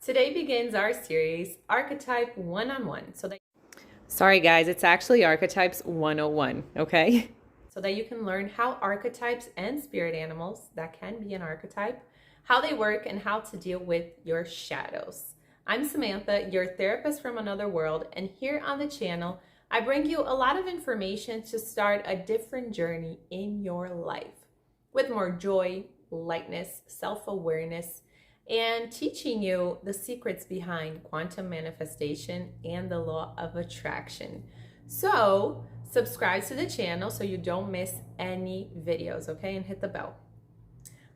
Today begins our series, Archetype One-on-One. Sorry guys, it's actually Archetypes 101, okay? So that you can learn how archetypes and spirit animals, that can be an archetype, how they work and how to deal with your shadows. I'm Samantha, your therapist from another world, and here on the channel, I bring you a lot of information to start a different journey in your life with more joy, lightness, self-awareness, and teaching you the secrets behind quantum manifestation and the law of attraction. So subscribe to the channel so you don't miss any videos, okay? And hit the bell.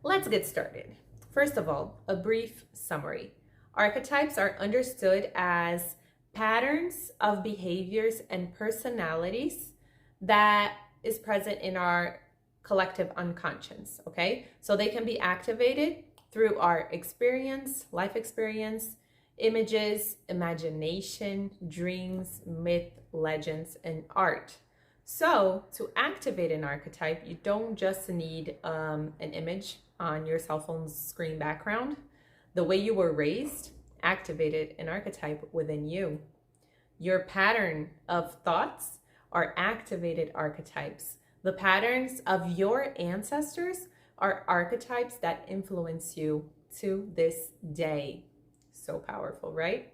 Let's get started. First of all, a brief summary. Archetypes are understood as patterns of behaviors and personalities that is present in our collective unconscious, okay? So they can be activated through our experience, life experience, images, imagination, dreams, myth, legends, and art. So to activate an archetype, you don't just need an image on your cell phone's screen background. The way you were raised activated an archetype within you. Your pattern of thoughts are activated archetypes. The patterns of your ancestors are archetypes that influence you to this day. So powerful, right?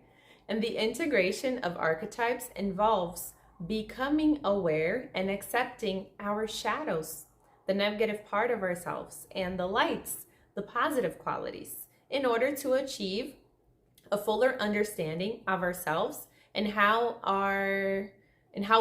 And the integration of archetypes involves becoming aware and accepting our shadows, the negative part of ourselves, and the lights, the positive qualities, in order to achieve a fuller understanding of ourselves and how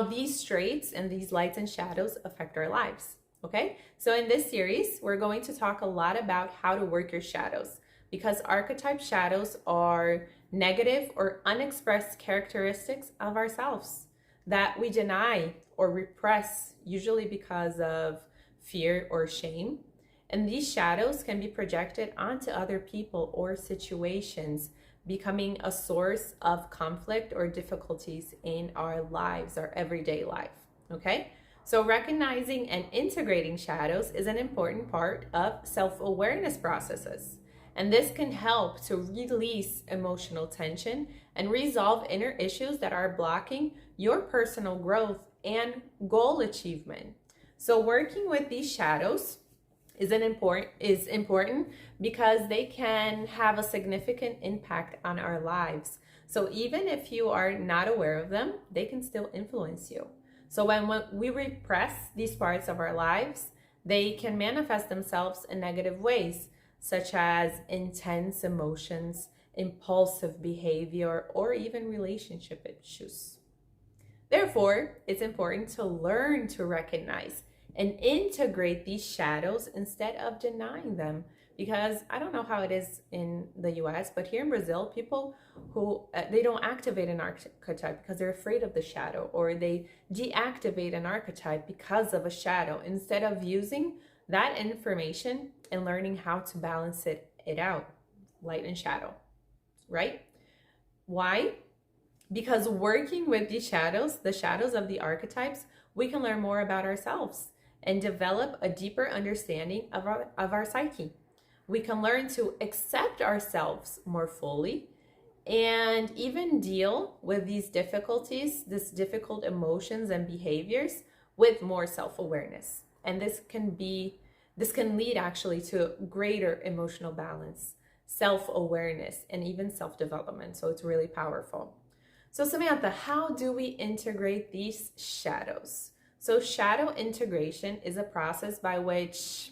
these traits and these lights and shadows affect our lives. Okay, so in this series, we're going to talk a lot about how to work your shadows, because archetype shadows are negative or unexpressed characteristics of ourselves that we deny or repress, usually because of fear or shame. And these shadows can be projected onto other people or situations, becoming a source of conflict or difficulties in our lives, our everyday life. Okay? So recognizing and integrating shadows is an important part of self-awareness processes. And this can help to release emotional tension and resolve inner issues that are blocking your personal growth and goal achievement. So working with these shadows is important because they can have a significant impact on our lives. So even if you are not aware of them, they can still influence you. So when we repress these parts of our lives, they can manifest themselves in negative ways, such as intense emotions, impulsive behavior, or even relationship issues. Therefore, it's important to learn to recognize and integrate these shadows instead of denying them. Because I don't know how it is in the US, but here in Brazil, people who they don't activate an archetype because they're afraid of the shadow, or they deactivate an archetype because of a shadow, instead of using that information and learning how to balance it out, light and shadow, right? Why? Because working with the shadows of the archetypes, we can learn more about ourselves and develop a deeper understanding of our psyche. We can learn to accept ourselves more fully and even deal with these difficulties, these difficult emotions and behaviors with more self-awareness. And this can lead actually to greater emotional balance, self-awareness, and even self-development. So it's really powerful. So Samantha, how do we integrate these shadows? So shadow integration is a process by which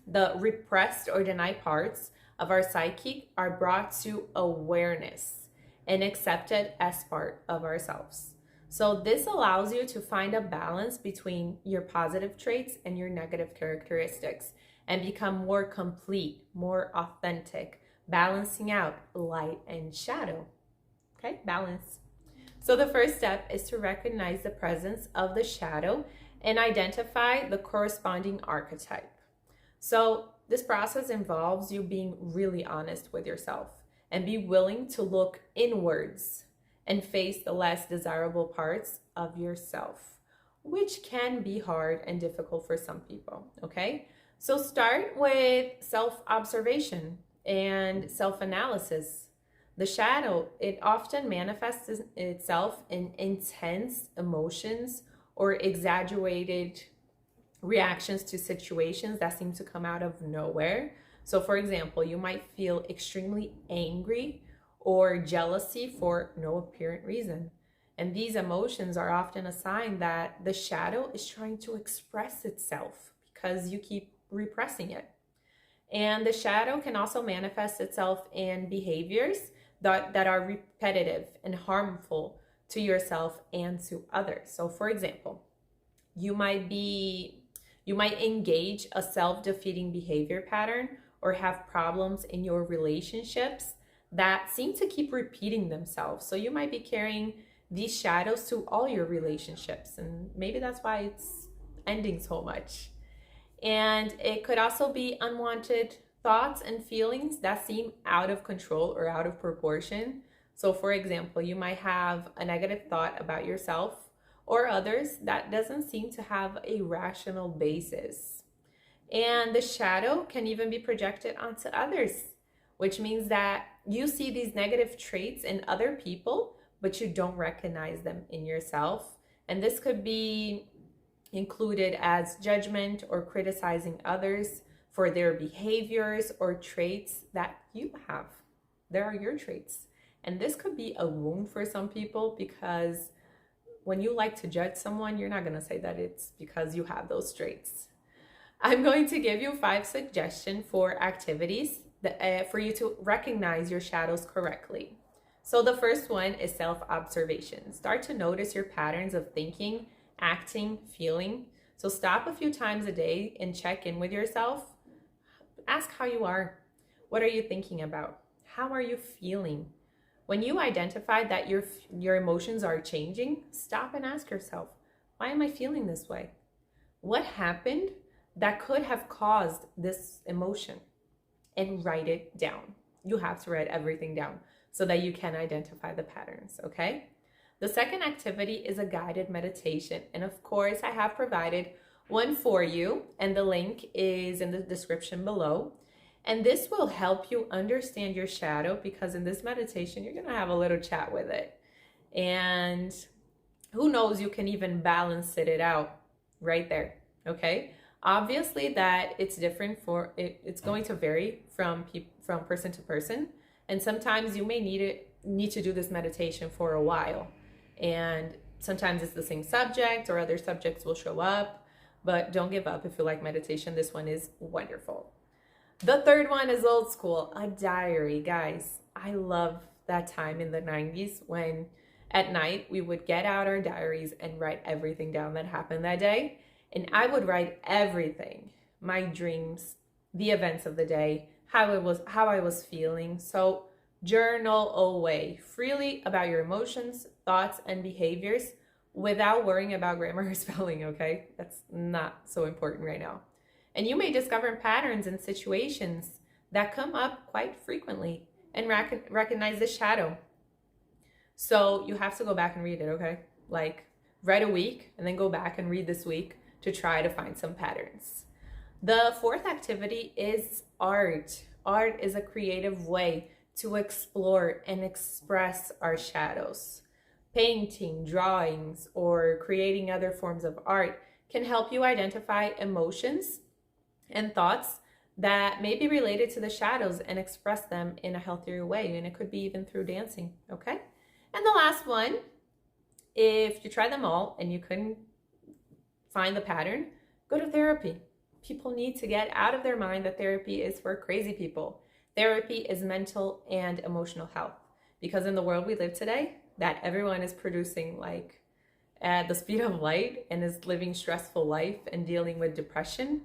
the repressed or denied parts of our psyche are brought to awareness and accepted as part of ourselves. So this allows you to find a balance between your positive traits and your negative characteristics and become more complete, more authentic, balancing out light and shadow. Okay, balance. So the first step is to recognize the presence of the shadow and identify the corresponding archetype. So this process involves you being really honest with yourself and be willing to look inwards and face the less desirable parts of yourself, which can be hard and difficult for some people, okay? So start with self-observation and self-analysis. The shadow, it often manifests itself in intense emotions or exaggerated reactions to situations that seem to come out of nowhere. So, for example, you might feel extremely angry or jealousy for no apparent reason. And these emotions are often a sign that the shadow is trying to express itself because you keep repressing it. And the shadow can also manifest itself in behaviors that are repetitive and harmful to yourself and to others. So, for example, you might engage a self-defeating behavior pattern or have problems in your relationships that seem to keep repeating themselves. So you might be carrying these shadows to all your relationships, and maybe that's why it's ending so much. And it could also be unwanted thoughts and feelings that seem out of control or out of proportion. So, for example, you might have a negative thought about yourself or others that doesn't seem to have a rational basis. And the shadow can even be projected onto others, which means that you see these negative traits in other people, but you don't recognize them in yourself. And this could be included as judgment or criticizing others for their behaviors or traits that you have. There are your traits. And this could be a wound for some people, because when you like to judge someone, you're not going to say that it's because you have those traits. I'm going to give you 5 suggestions for activities for you to recognize your shadows correctly. So the first one is self-observation. Start to notice your patterns of thinking, acting, feeling. So stop a few times a day and check in with yourself. Ask how you are. What are you thinking about? How are you feeling? When you identify that your emotions are changing, stop and ask yourself, why am I feeling this way? What happened that could have caused this emotion? And write it down. You have to write everything down so that you can identify the patterns, okay? The second activity is a guided meditation. And of course, I have provided one for you, and the link is in the description below. And this will help you understand your shadow, because in this meditation, you're gonna have a little chat with it. And who knows, you can even balance it out right there, okay? Obviously that it's different it's going to vary from person to person. And sometimes you may need to do this meditation for a while. And sometimes it's the same subject or other subjects will show up, but don't give up if you like meditation. This one is wonderful. The third one is old school, a diary. Guys, I love that time in the 90s when at night we would get out our diaries and write everything down that happened that day. And I would write everything, my dreams, the events of the day, how I was feeling. So journal away freely about your emotions, thoughts, and behaviors without worrying about grammar or spelling, okay? That's not so important right now. And you may discover patterns and situations that come up quite frequently and recognize the shadow. So you have to go back and read it, okay? Like, read a week and then go back and read this week to try to find some patterns. The fourth activity is art. Art is a creative way to explore and express our shadows. Painting, drawings, or creating other forms of art can help you identify emotions and thoughts that may be related to the shadows and express them in a healthier way. And it could be even through dancing, okay? And the last one, if you try them all and you couldn't find the pattern, go to therapy. People need to get out of their mind that therapy is for crazy people. Therapy is mental and emotional health, because in the world we live today, that everyone is producing like at the speed of light and is living stressful life and dealing with depression,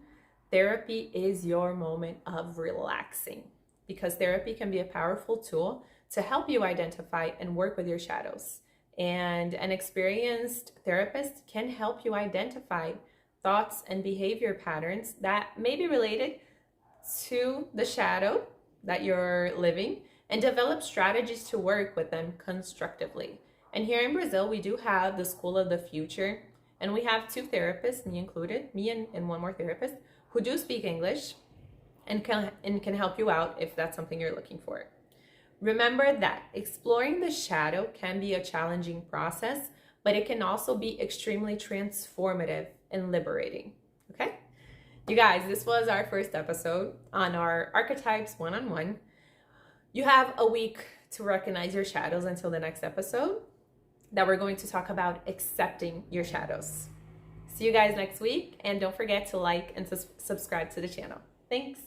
therapy is your moment of relaxing, because therapy can be a powerful tool to help you identify and work with your shadows. And an experienced therapist can help you identify thoughts and behavior patterns that may be related to the shadow that you're living and develop strategies to work with them constructively. And here in Brazil, we do have the School of the Future, and we have 2 therapists, me included, me and one more therapist, who do speak English and can help you out if that's something you're looking for. Remember that exploring the shadow can be a challenging process, but it can also be extremely transformative and liberating. Okay? You guys, this was our first episode on our Archetypes one-on-one. You have a week to recognize your shadows until the next episode that we're going to talk about accepting your shadows. See you guys next week, and don't forget to like and subscribe to the channel. Thanks.